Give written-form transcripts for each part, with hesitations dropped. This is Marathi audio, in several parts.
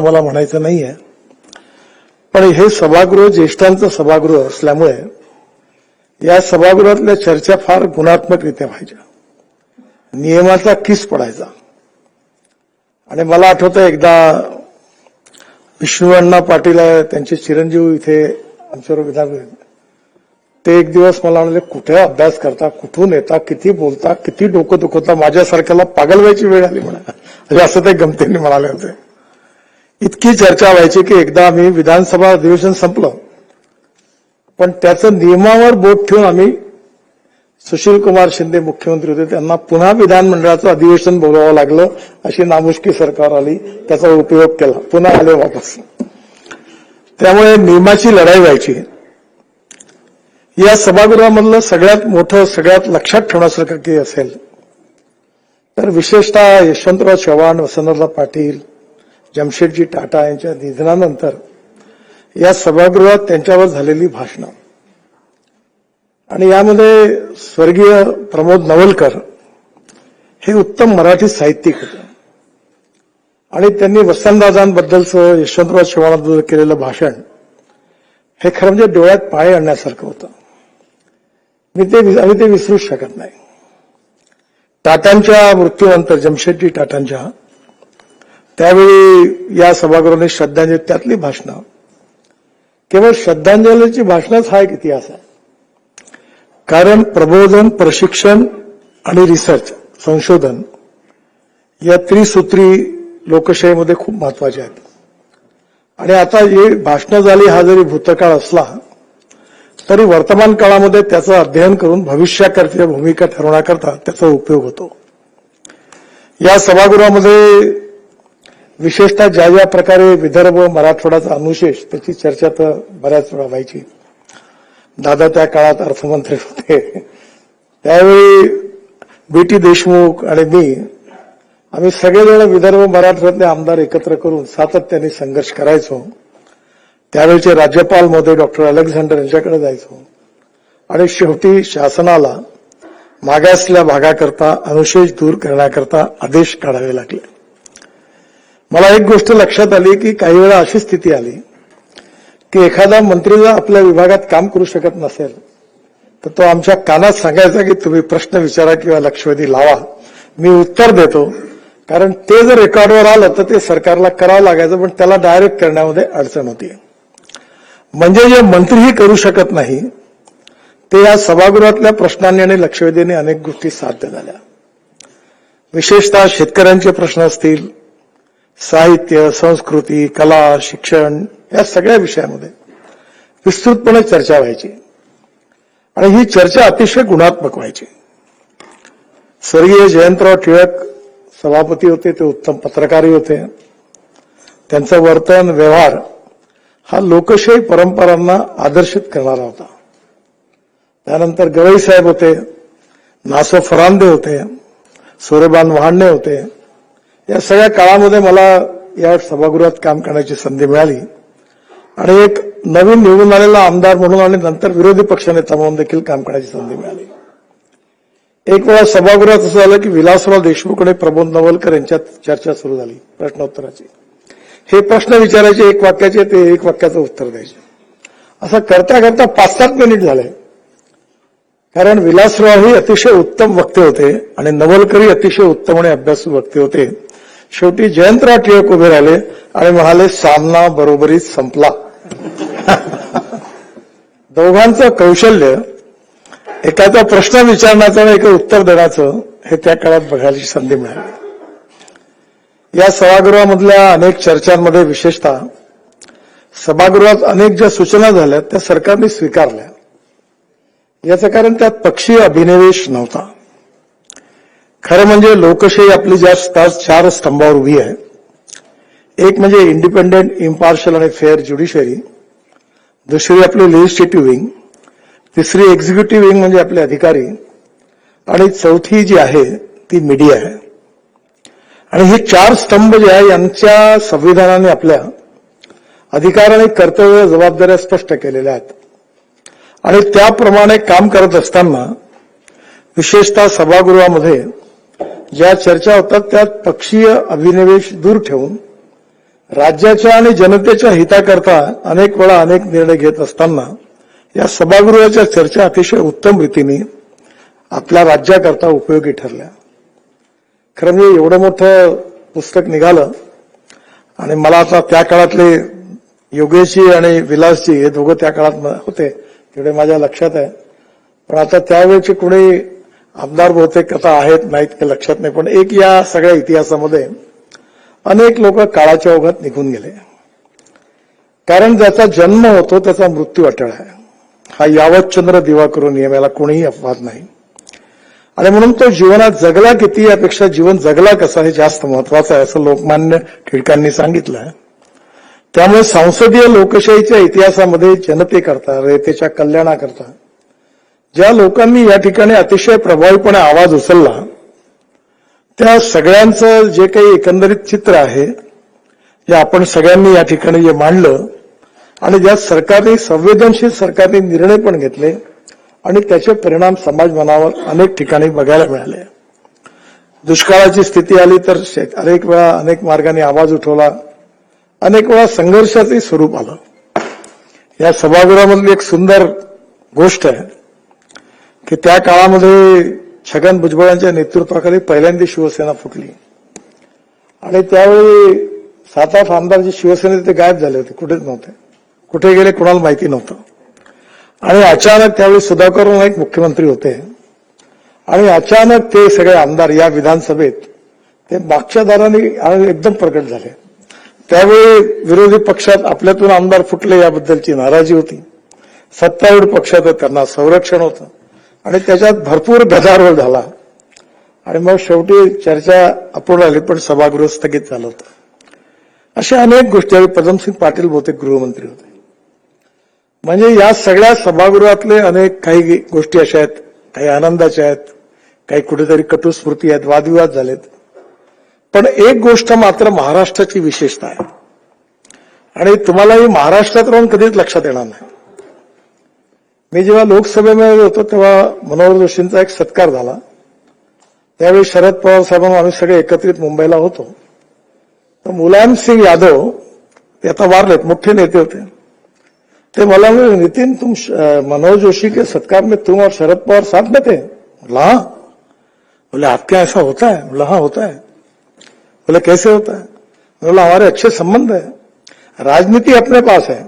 मला म्हणायचं नाहीये, पण हे सभागृह ज्येष्ठांचं सभागृह असल्यामुळे या सभागृहातल्या चर्चा फार गुणात्मकरित्या व्हायच्या, नियमाचा किस पडायचा. आणि मला आठवतं एकदा विष्णू अण्णा पाटील त्यांचे चिरंजीव इथे आमच्यावर विधान, ते एक दिवस मला म्हणाले, कुठे अभ्यास करता, कुठून येता, किती बोलता, किती डोकं दुखवता, माझ्यासारख्याला पागल व्हायची वेळ आली म्हणा, असं ते गमतीने म्हणाले होते. इतकी चर्चा व्हायची की एकदा आम्ही विधानसभा अधिवेशन संपलं, पण त्याचं नियमावर बोट ठेवून आम्ही सुशील कुमार शिंदे मुख्यमंत्री होते, त्यांना पुन्हा विधानमंडळाचं अधिवेशन बोलावं लागलं. अशी नामुष्की सरकार आली, त्याचा उपयोग केला, पुन्हा आले वापस. त्यामुळे नियमाची लढाई व्हायची. या सभागृहामधलं सगळ्यात मोठं, सगळ्यात लक्षात ठेवण्यासारखं काही असेल तर विशेषतः यशवंतराव चव्हाण, वसंतदादा पाटील, जमशेदजी टाटा यांच्या निधनानंतर या सभागृहात त्यांच्यावर झालेली भाषणं, आणि यामध्ये स्वर्गीय प्रमोद नवलकर हे उत्तम मराठी साहित्यिक होते, आणि त्यांनी वसंतदादांबद्दलचं, यशवंतराव चव्हाणांबद्दल केलेलं भाषण हे खरं म्हणजे डोळ्यात पाणी आणण्यासारखं होतं. आम्ही ते विसरूच शकत नाही. टाटांच्या मृत्यूनंतर, जमशेदजी टाटांच्या, त्यावेळी या सभागृहाने श्रद्धांजली, त्यातली भाषणं, केवळ श्रद्धांजलीची भाषणच हा एक इतिहास आहे. कारण प्रबोधन, प्रशिक्षण आणि रिसर्च, संशोधन या त्रिसूत्री लोकशाहीमध्ये खूप महत्वाचे आहेत. आणि आता जे भाषणं झाली हा जरी भूतकाळ असला तरी वर्तमान काळामध्ये त्याचं अध्ययन करून भविष्याकरता भूमिका ठरवण्याकरता त्याचा उपयोग होतो. या सभागृहामध्ये विशेषतः ज्या ज्या प्रकारे विदर्भ, मराठवाड्याचा अनुशेष, त्याची चर्चा तर बऱ्याच वेळा व्हायची. दादा त्या काळात अर्थमंत्री होते, त्यावेळी बी.टी. देशमुख आणि मी, आम्ही सगळेजण विदर्भ, मराठवाड्यातले आमदार एकत्र करून सातत्याने संघर्ष करायचो. त्यावेळेचे राज्यपाल महोदय डॉक्टर अलेक्झांडर यांच्याकडे जायचो, आणि शेवटी शासनाला मागासलेल्या भागाकरता, अनुशेष दूर करण्याकरता आदेश काढावे लागले. मला एक गोष्ट लक्षात आली की काही वेळा अशी स्थिती आली की एखादा मंत्री जर आपल्या विभागात काम करू शकत नसेल तर तो आमच्या कानात सांगायचा की तुम्ही प्रश्न विचारा किंवा लक्षवेधी लावा, मी उत्तर देतो. कारण ते जर रेकॉर्डवर आलं तर ते सरकारला करावं लागायचं, पण त्याला डायरेक्ट करण्यामध्ये अडचण होती. म्हणजे जे मंत्रीही करू शकत नाही ते या सभागृहातल्या प्रश्नांनी आणि लक्षवेधीने अनेक गोष्टी साध्य झाल्या. विशेषतः शेतकऱ्यांचे प्रश्न असतील, साहित्य, संस्कृती, कला, शिक्षण या सगळ्या विषयामध्ये विस्तृतपणे चर्चा व्हायची, आणि ही चर्चा अतिशय गुणात्मक व्हायची. स्वर्गीय जयंतराव टिळक सभापती होते, ते उत्तम पत्रकारही होते. त्यांचं वर्तन, व्यवहार हा लोकशाही परंपरांना आदर्शित करणारा होता. त्यानंतर गवई साहेब होते, नासो फरांदे होते, सोरेबान वहाणे होते. या सगळ्या काळामध्ये मला या सभागृहात काम करण्याची संधी मिळाली, आणि एक नवीन निवडून आलेला आमदार म्हणून आणि नंतर विरोधी पक्षनेता म्हणून देखील काम करण्याची संधी मिळाली. एक वेळा सभागृहात असं झालं की विलासराव देशमुख आणि प्रबोध नवलकर यांच्यात चर्चा सुरू झाली प्रश्नोत्तराची. हे प्रश्न विचारायचे एक वाक्याचे, ते एक वाक्याचं उत्तर द्यायचे. असं करता करता 5-7 मिनिट झाले. कारण विलासराव ही अतिशय उत्तम वक्ते होते आणि नवलकरही अतिशय उत्तम आणि अभ्यासू वक्ते होते. शेवटी जयंतराव टिळक उभे राहिले आणि म्हणाले, सामना बरोबरीत संपला. दोघांचं कौशल्य, एखादा प्रश्न विचारण्याचं आणि एक उत्तर देण्याचं, हे त्या काळात बघायची संधी मिळाली. या सभागृहामधल्या अनेक चर्चांमध्ये विशेषतः सभागृहात अनेक ज्या सूचना झाल्या त्या सरकारने स्वीकारल्या. याचं कारण त्यात पक्षीय अभिनिवेश नव्हता. खरं म्हणजे लोकशाही आपली ज्या 4 स्तंभावर उभी आहे, एक म्हणजे इंडिपेंडेंट, इम्पार्शियल आणि फेअर ज्युडिशरी, दुसरी आपली लेजिस्लेटिव्ह विंग, तिसरी एक्झिक्युटिव्ह विंग म्हणजे आपले अधिकारी, आणि चौथी जी आहे ती मीडिया आहे. आणि हे 4 स्तंभ जे आहे यांच्या संविधानाने आपल्या अधिकार आणि कर्तव्य, जबाबदाऱ्या स्पष्ट केलेल्या आहेत. आणि त्याप्रमाणे काम करत असताना विशेषतः सभागृहामध्ये ज्या चर्चा होतात त्यात पक्षीय अभिनिवेश दूर ठेवून राज्याच्या आणि जनतेच्या हिताकरता अनेक वेळा अनेक निर्णय घेत असताना या सभागृहाच्या चर्चा अतिशय उत्तम रीतीने आपल्या राज्याकरता उपयोगी ठरल्या. खरं म्हणजे एवढं मोठं पुस्तक निघालं आणि मला आता त्या काळातले योगेशजी आणि विलासजी हे दोघं त्या काळात होते तेवढे माझ्या लक्षात आहे. पण आता त्यावेळेचे कोणी आमदार बहुतेक आता आहेत नाहीत काही लक्षात नाही. पण एक या सगळ्या इतिहासामध्ये अनेक लोक काळाच्या ओघात निघून गेले. कारण ज्याचा जन्म होतो त्याचा मृत्यू अटळ आहे. हा यावत चंद्र दिवा करून नियम, याला कोणीही अपवाद नाही. आणि म्हणून तो जीवनात जगला किती यापेक्षा जीवन जगला कसा हे जास्त महत्वाचं आहे असं लोकमान्य टिळकांनी सांगितलं. त्यामुळे संसदीय लोकशाहीच्या इतिहासामध्ये जनतेकरता, रयतेच्या कल्याणाकरता ज्या लोकांनी या ठिकाणी अतिशय प्रभावीपणे आवाज उचलला त्या सगळ्यांचं जे काही एकंदरीत चित्र आहे, जे आपण सगळ्यांनी या ठिकाणी जे मांडलं आणि ज्या सरकारने संवेदनशील सरकारने निर्णय पण घेतले आणि त्याचे परिणाम समाज मनावर अनेक ठिकाणी बघायला मिळाले. दुष्काळाची स्थिती आली तर अनेक वेळा अनेक मार्गाने आवाज उठवला, अनेक वेळा संघर्षाचे स्वरूप आलं. या सभागृहामधली एक सुंदर गोष्ट आहे की त्या काळामध्ये छगन भुजबळांच्या नेतृत्वाखाली पहिल्यांदा शिवसेना फुटली आणि त्यावेळी 7-8 आमदार जे शिवसेनेचे गायब झाले होते, कुठेच नव्हते. कुठे गेले कोणाला माहिती नव्हतं. आणि अचानक त्यावेळी सुधाकर नाईक मुख्यमंत्री होते आणि अचानक ते सगळे आमदार या विधानसभेत ते मागच्या दाराने एकदम प्रकट झाले. त्यावेळी विरोधी पक्षात आपल्यातून आमदार फुटले याबद्दलची नाराजी होती. सत्तारूढ पक्षात त्यांना संरक्षण होतं आणि त्याच्यात भरपूर गदारोळ झाला आणि मग शेवटी चर्चा अपूर्ण झाली, पण सभागृह स्थगित झालं होतं. अशा अनेक गोष्टी. पदमसिंग पाटील बहुतेक गृहमंत्री होते. म्हणजे या सगळ्या सभागृहातले अनेक काही गोष्टी अशा आहेत, काही आनंदाच्या आहेत, काही कुठेतरी कटुस्मृती आहेत, वादविवाद झालेत. पण एक गोष्ट मात्र महाराष्ट्राची विशेषता आहे आणि तुम्हाला ही महाराष्ट्रात राहून कधीच लक्षात येणार नाही. मी जेव्हा लोकसभेमध्ये होतो तेव्हा मनोहर जोशींचा एक सत्कार झाला. त्यावेळी शरद पवार साहेबांना आम्ही सगळे एकत्रित मुंबईला होतो. तर मुलायमसिंग यादव ते आता वारलेत, मोठे नेते होते. ते मला बोले, नितिन तुम मनोहर जोशी के सत्कार में तुम और शरद पवार साथ में थे? बोला हाँ. बोले आपके ऐसा होता है? बोला हाँ होता है. बोले कैसे होता है? बोला हमारे अच्छे संबंध है, राजनीति अपने पास है,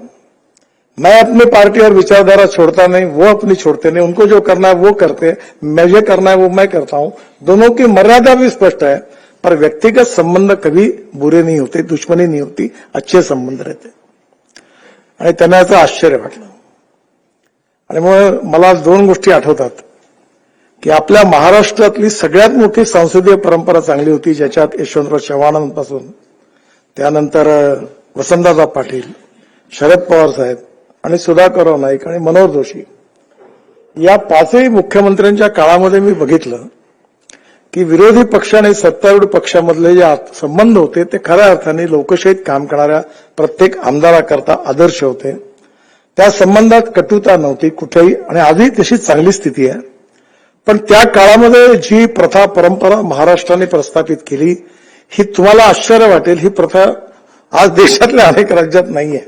मैं अपनी पार्टी और विचारधारा छोड़ता नहीं, वो अपनी छोड़ते नहीं, उनको जो करना है वो करते, मुझे करना है वो मैं करता हूं. दोनों की मर्यादा भी स्पष्ट है, पर व्यक्तिगत संबंध कभी बुरे नहीं होते, दुश्मनी नहीं होती, अच्छे संबंध रहते. आणि त्यांना याचं आश्चर्य वाटलं. आणि मग मला 2 गोष्टी आठवतात की आपल्या महाराष्ट्रातली सगळ्यात मोठी संसदीय परंपरा चांगली होती, ज्याच्यात यशवंतराव चव्हाणांपासून त्यानंतर वसंतदादा पाटील, शरद पवार साहेब आणि सुधाकरराव नाईक आणि मनोहर जोशी या 5ही मुख्यमंत्र्यांच्या काळामध्ये मी बघितलं की विरोधी पक्ष आणि सत्तारूढ पक्षामधले जे संबंध होते ते खऱ्या अर्थाने लोकशाहीत काम करणाऱ्या प्रत्येक आमदाराकरता आदर्श होते. त्या संबंधात कटुता नव्हती कुठेही आणि आजही तशी चांगली स्थिती आहे. पण त्या काळामध्ये जी प्रथा परंपरा महाराष्ट्राने प्रस्थापित केली ही तुम्हाला आश्चर्य वाटेल, ही प्रथा आज देशातल्या अनेक राज्यात नाहीये.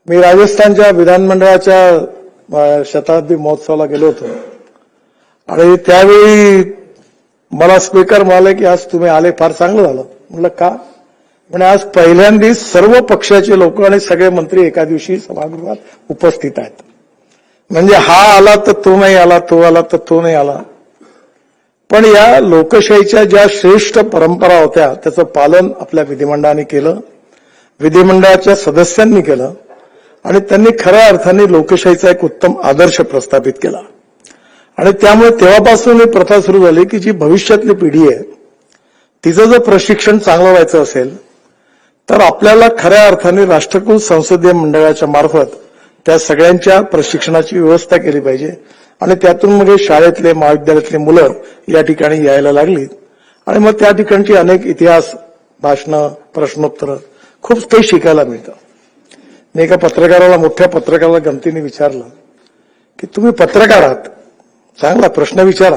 मी राजस्थानच्या विधानमंडळाच्या शताब्दी महोत्सवाला गेलो होतो आणि त्यावेळी मला स्पीकर म्हणाले की आज तुम्ही आले फार चांगलं झालं. म्हटलं का? म्हणजे आज पहिल्यांदा सर्व पक्षाचे लोक आणि सगळे मंत्री एका दिवशी सभागृहात उपस्थित आहेत. म्हणजे हा आला तर तो नाही आला, तो आला तर तो नाही आला. पण या लोकशाहीच्या ज्या श्रेष्ठ परंपरा होत्या त्याचं पालन आपल्या विधिमंडळाने केलं, विधिमंडळाच्या सदस्यांनी केलं आणि त्यांनी खऱ्या अर्थाने लोकशाहीचा एक उत्तम आदर्श प्रस्थापित केला. आणि त्यामुळे तेव्हापासून ही प्रथा सुरू झाली की जी भविष्यातली पिढी आहे तिचं जर प्रशिक्षण चांगलं व्हायचं असेल तर आपल्याला खऱ्या अर्थाने राष्ट्रकुल संसदीय मंडळाच्या मार्फत त्या सगळ्यांच्या प्रशिक्षणाची व्यवस्था केली पाहिजे. आणि त्यातून मग शाळेतले महाविद्यालयातले मुलं या ठिकाणी यायला लागली आणि मग त्या ठिकाणची अनेक इतिहास भाषणं, प्रश्नोत्तर खूप काही शिकायला मिळतं. मी एका पत्रकाराला, मोठ्या पत्रकाराला गमतीने विचारलं की तुम्ही पत्रकार आहात, चांगला प्रश्न विचारा,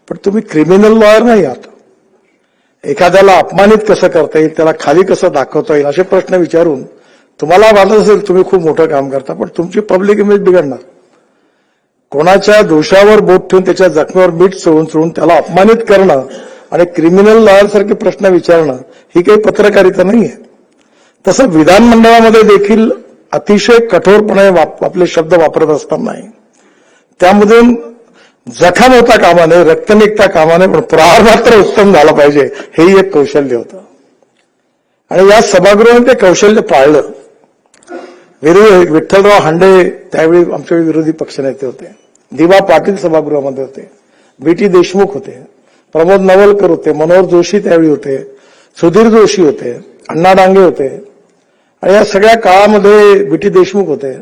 पण तुम्ही क्रिमिनल लॉयर नाही आहात. एखाद्याला अपमानित कसं करता येईल, त्याला खाली कसं दाखवता येईल, असे प्रश्न विचारून तुम्हाला वाटत असेल तुम्ही खूप मोठं काम करता, पण तुमची पब्लिक इमेज बिघडणार. कोणाच्या दोषावर बोट ठेवून त्याच्या जखमेवर मीठ चोळून त्याला अपमानित करणं आणि क्रिमिनल लॉयर सारखे प्रश्न विचारणं ही काही पत्रकारिता नाहीये. तसं विधानमंडळामध्ये देखील अतिशय कठोरपणे आपले शब्द वापरत असताना त्यामधून जखम होता कामा नये, रक्त निघता कामा नये, पण प्रहार मात्र उत्तम झाला पाहिजे, हेही एक कौशल्य होतं. आणि या सभागृहाने ते कौशल्य पाळलं. विठ्ठलराव हांडे त्यावेळी आमच्या विरोधी पक्षनेते होते, दिवा पाटील सभागृहामध्ये होते, बी.टी. देशमुख होते, प्रमोद नवलकर होते, मनोहर जोशी त्यावेळी होते, सुधीर जोशी होते, अण्णा डांगे होते, आणि या सगळ्या काळामध्ये बी.टी. देशमुख होते.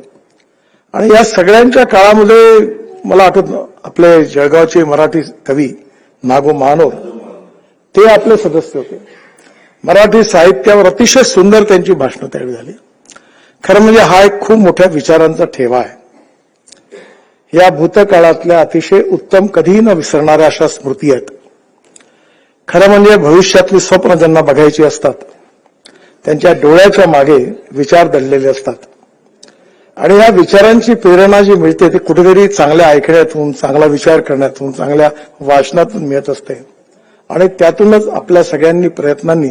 आणि या सगळ्यांच्या काळामध्ये मला आठवत आपले जळगावचे मराठी कवी नागो महानोर ते आपले सदस्य होते. मराठी साहित्यावर अतिशय सुंदर त्यांची भाषणं त्यावेळी झाली. खरं म्हणजे हा एक खूप मोठ्या विचारांचा ठेवा आहे. या भूतकाळातल्या अतिशय उत्तम कधीही न विसरणाऱ्या अशा स्मृती आहेत. खरं म्हणजे भविष्यातली स्वप्न ज्यांना बघायची असतात त्यांच्या डोळ्याच्या मागे विचार दडलेले असतात. आणि या विचारांची प्रेरणा जी मिळते ती कुठेतरी चांगल्या ऐकण्यातून, चांगला विचार करण्यातून, चांगल्या वाचनातून मिळत असते. आणि त्यातूनच आपल्या सगळ्यांनी प्रयत्नांनी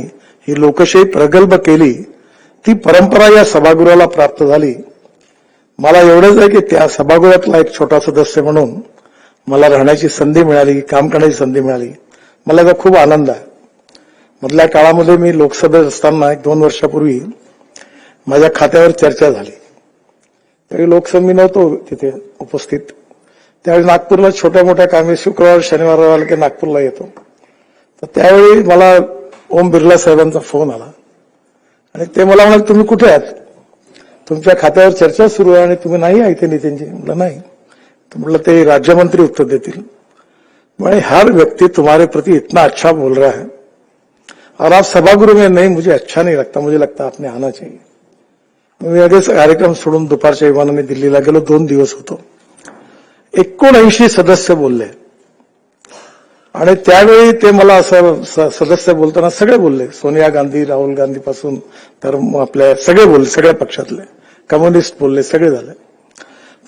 ही लोकशाही प्रगल्भ केली. ती परंपरा या सभागृहाला प्राप्त झाली. मला एवढंच आहे की त्या सभागृहातला एक छोटा सदस्य म्हणून मला राहण्याची संधी मिळाली, काम करण्याची संधी मिळाली. मला याचा खूप आनंद आहे. मधल्या काळामध्ये मी लोकसभेत असताना 1-2 वर्षापूर्वी माझ्या खात्यावर चर्चा झाली. त्यावेळी लोकसभा मी नव्हतो तिथे उपस्थित. त्यावेळी नागपूरला छोट्या मोठ्या कामी शुक्रवार शनिवार आला की नागपूरला येतो. तर त्यावेळी मला ओम बिर्ला साहेबांचा फोन आला आणि ते मला म्हणाले, तुम्ही कुठे आहात? तुमच्या खात्यावर चर्चा सुरू आहे आणि तुम्ही नाही आहे इथे नितीनजी. म्हटलं नाही. तर म्हटलं ते राज्यमंत्री उत्तर देतील. म्हणे हर व्यक्ति तुम्हारे प्रति इतना अच्छा बोल रहा है और आप सभागृह में नहीं, मुझे अच्छा नहीं लगता, मुझे लगता आपने आना चाहिए. मी लगेच कार्यक्रम सोडून दुपारच्या विमानाने दिल्लीला गेलो. 2 दिवस होतो. 79 सदस्य बोलले आणि त्यावेळी ते मला असं सदस्य बोलताना सगळे बोलले, सोनिया गांधी, राहुल गांधी पासून तर आपल्या सगळे बोलले, सगळ्या पक्षातले कम्युनिस्ट बोलले, सगळे झाले.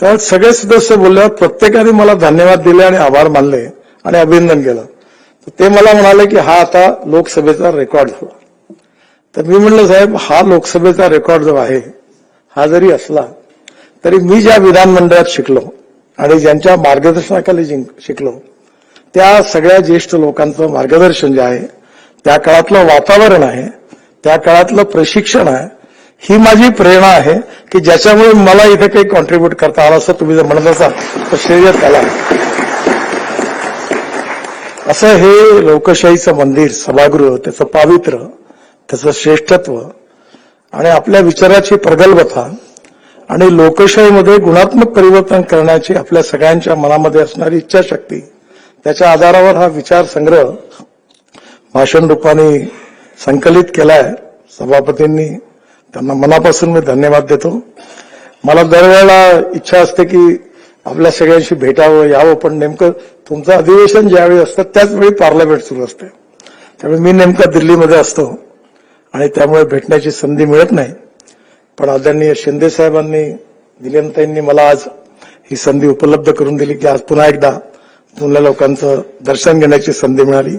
तर सगळे सदस्य बोलल्यावर प्रत्येकाने मला धन्यवाद दिले आणि आभार मानले आणि अभिनंदन केलं. तर ते मला म्हणाले की हा आता लोकसभेचा रेकॉर्ड झाला. तर मी म्हणलं, साहेब हा लोकसभेचा रेकॉर्ड जो आहे हा जरी असला तरी मी ज्या विधानमंडळात शिकलो आणि ज्यांच्या मार्गदर्शनाखाली शिकलो त्या सगळ्या ज्येष्ठ लोकांचं मार्गदर्शन जे आहे, त्या काळातलं वातावरण आहे, त्या काळातलं प्रशिक्षण आहे, ही माझी प्रेरणा आहे की ज्याच्यामुळे मला इथे काही कॉन्ट्रीब्यूट करता आलं. असं तुम्ही जर म्हणत असाल तर श्रेय त्याला. असं हे लोकशाहीचं मंदिर, सभागृह, त्याचं पावित्र्य, त्याचं श्रेष्ठत्व आणि आपल्या विचाराची प्रगल्भता आणि लोकशाहीमध्ये गुणात्मक परिवर्तन करण्याची आपल्या सगळ्यांच्या मनामध्ये असणारी इच्छाशक्ती, त्याच्या आधारावर हा विचार संग्रह भाषण रूपाने संकलित केलाय सभापतींनी. त्यांना मनापासून मी धन्यवाद देतो. मला दरवेळेला इच्छा असते की आपल्या सगळ्यांशी भेटावं, यावं, पण नेमकं तुमचं अधिवेशन ज्यावेळी असतं त्याच वेळी पार्लमेंट सुरू असते. त्यामुळे मी नेमका दिल्लीमध्ये असतो आणि त्यामुळे भेटण्याची संधी मिळत नाही. पण आदरणीय शिंदे साहेबांनी, दिलेंताईंनी मला आज ही संधी उपलब्ध करून दिली की आज पुन्हा एकदा जुन्या लोकांचं दर्शन घेण्याची संधी मिळाली.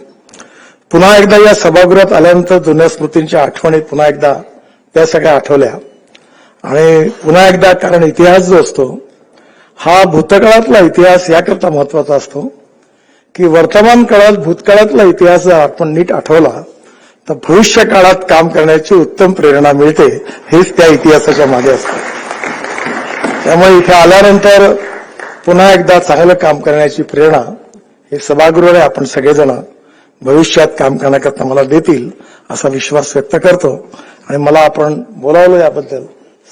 पुन्हा एकदा या सभागृहात आल्यानंतर जुन्या स्मृतींच्या आठवणी पुन्हा एकदा त्या सगळ्या आठवल्या. आणि पुन्हा एकदा, कारण इतिहास जो असतो हा भूतकाळातला इतिहास याकरता महत्वाचा असतो की वर्तमान काळात भूतकाळातला इतिहास जर आपण नीट आठवला तर भविष्य काळात काम करण्याची उत्तम प्रेरणा मिळते. हेच त्या इतिहासाच्या मागे असतं. त्यामुळे इथे आल्यानंतर पुन्हा एकदा चांगलं काम करण्याची प्रेरणा हे सभागृहाने आपण सगळेजण भविष्यात काम करण्याकरता मला देतील असा विश्वास व्यक्त करतो. आणि मला आपण बोलावलं याबद्दल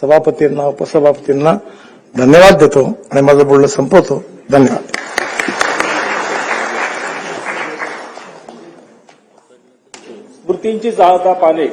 सभापतींना, उपसभापतींना धन्यवाद देतो आणि माझं बोलणं संपवतो. धन्यवाद. स्मृतींची जाळता पाने